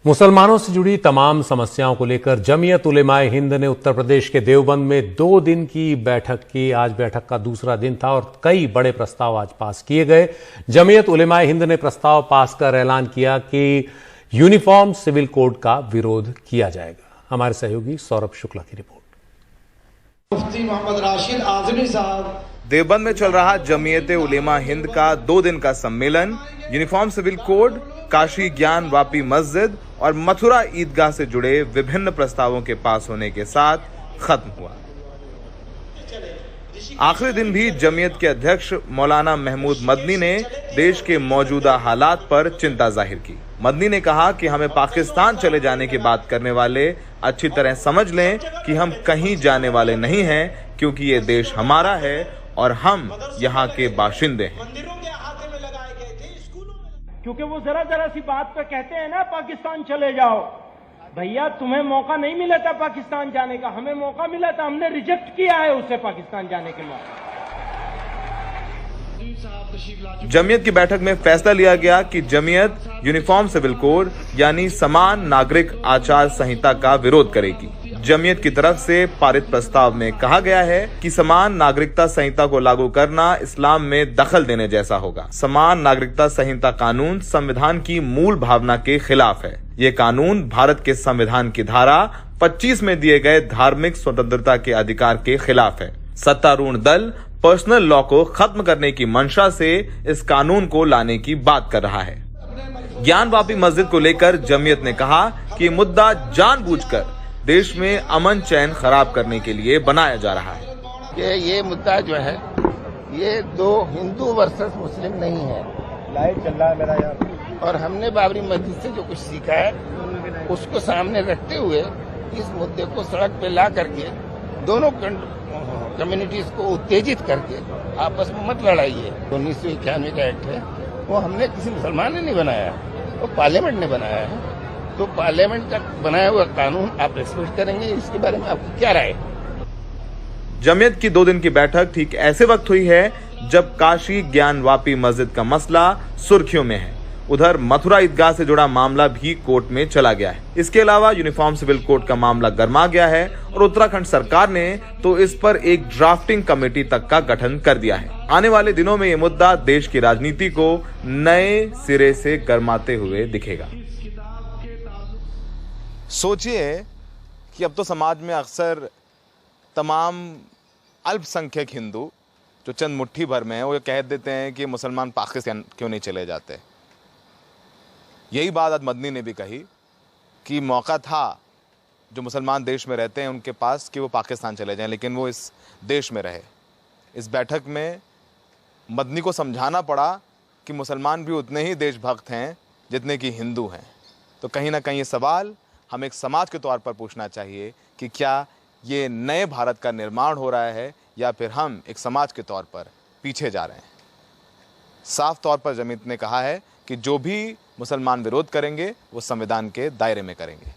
मुसलमानों से जुड़ी तमाम समस्याओं को लेकर जमीयत उलेमाए हिंद ने उत्तर प्रदेश के देवबंद में 2 दिन की बैठक की। आज बैठक का दूसरा दिन था और कई बड़े प्रस्ताव आज पास किए गए। जमीयत उलेमाए हिंद ने प्रस्ताव पास कर ऐलान किया कि यूनिफॉर्म सिविल कोड का विरोध किया जाएगा। हमारे सहयोगी सौरभ शुक्ला की रिपोर्ट। मुफ्ती मोहम्मद राशिद आजमी साहब। देवबंद में चल रहा जमीयत उलेमा हिंद का 2 दिन का सम्मेलन यूनिफॉर्म सिविल कोड, काशी ज्ञान वापी मस्जिद और मथुरा ईदगाह से जुड़े विभिन्न प्रस्तावों के पास होने के साथ खत्म हुआ। आखिरी दिन भी जमीयत के अध्यक्ष मौलाना महमूद मदनी ने देश के मौजूदा हालात पर चिंता जाहिर की। मदनी ने कहा कि हमें पाकिस्तान चले जाने की बात करने वाले अच्छी तरह समझ लें कि हम कहीं जाने वाले नहीं हैं, क्योंकि ये देश हमारा है और हम यहाँ के बाशिंदे हैं। क्योंकि वो जरा सी बात पे कहते हैं ना, पाकिस्तान चले जाओ। भैया तुम्हें मौका नहीं मिला था पाकिस्तान जाने का, हमें मौका मिला था, हमने रिजेक्ट किया है उसे पाकिस्तान जाने के लिए। जमीयत की बैठक में फैसला लिया गया कि जमीयत यूनिफॉर्म सिविल कोड यानी समान नागरिक आचार संहिता का विरोध करेगी। जमीयत की तरफ से पारित प्रस्ताव में कहा गया है कि समान नागरिकता संहिता को लागू करना इस्लाम में दखल देने जैसा होगा। समान नागरिकता संहिता कानून संविधान की मूल भावना के खिलाफ है। ये कानून भारत के संविधान की धारा 25 में दिए गए धार्मिक स्वतंत्रता के अधिकार के खिलाफ है। सत्तारूढ़ दल पर्सनल लॉ को खत्म करने की मंशा से इस कानून को लाने की बात कर रहा है। ज्ञान वापी मस्जिद को लेकर जमीयत ने कहा कि मुद्दा जानबूझकर देश में अमन चैन खराब करने के लिए बनाया जा रहा है। ये मुद्दा जो है ये 2 हिंदू वर्सेस मुस्लिम नहीं है। लाइट चल रहा है मेरा यार। और हमने बाबरी मस्जिद से जो कुछ सीखा है उसको सामने रखते हुए इस मुद्दे को सड़क पे ला करके दोनों कम्युनिटीज को उत्तेजित करके आपस में मत लड़ाइए। 1991 का एक्ट है, वो हमने किसी मुसलमान ने नहीं बनाया है, वो पार्लियामेंट ने बनाया है। तो पार्लियामेंट का बनाया हुआ कानून आप रिस्पेक्ट करेंगे, इसके बारे में आपकी क्या राय है? जमीयत की 2 दिन की बैठक ठीक ऐसे वक्त हुई है जब काशी ज्ञान वापी मस्जिद का मसला सुर्खियों में है। उधर मथुरा ईदगाह से जुड़ा मामला भी कोर्ट में चला गया है। इसके अलावा यूनिफॉर्म सिविल कोड का मामला गरमा गया है और उत्तराखंड सरकार ने तो इस पर एक ड्राफ्टिंग कमेटी तक का गठन कर दिया है। आने वाले दिनों में ये मुद्दा देश की राजनीति को नए सिरे से गरमाते हुए दिखेगा। सोचिए कि अब तो समाज में अक्सर तमाम अल्पसंख्यक हिंदू जो चंद मुट्ठी भर में है वो कह देते हैं कि मुसलमान पाकिस्तान क्यों नहीं चले जाते। यही बात आज मदनी ने भी कही कि मौका था जो मुसलमान देश में रहते हैं उनके पास कि वो पाकिस्तान चले जाएं, लेकिन वो इस देश में रहे। इस बैठक में मदनी को समझाना पड़ा कि मुसलमान भी उतने ही देशभक्त हैं जितने कि हिंदू हैं। तो कहीं ना कहीं ये सवाल हमें एक समाज के तौर पर पूछना चाहिए कि क्या ये नए भारत का निर्माण हो रहा है या फिर हम एक समाज के तौर पर पीछे जा रहे हैं। साफ तौर पर जमीयत ने कहा है कि जो भी मुसलमान विरोध करेंगे वो संविधान के दायरे में करेंगे।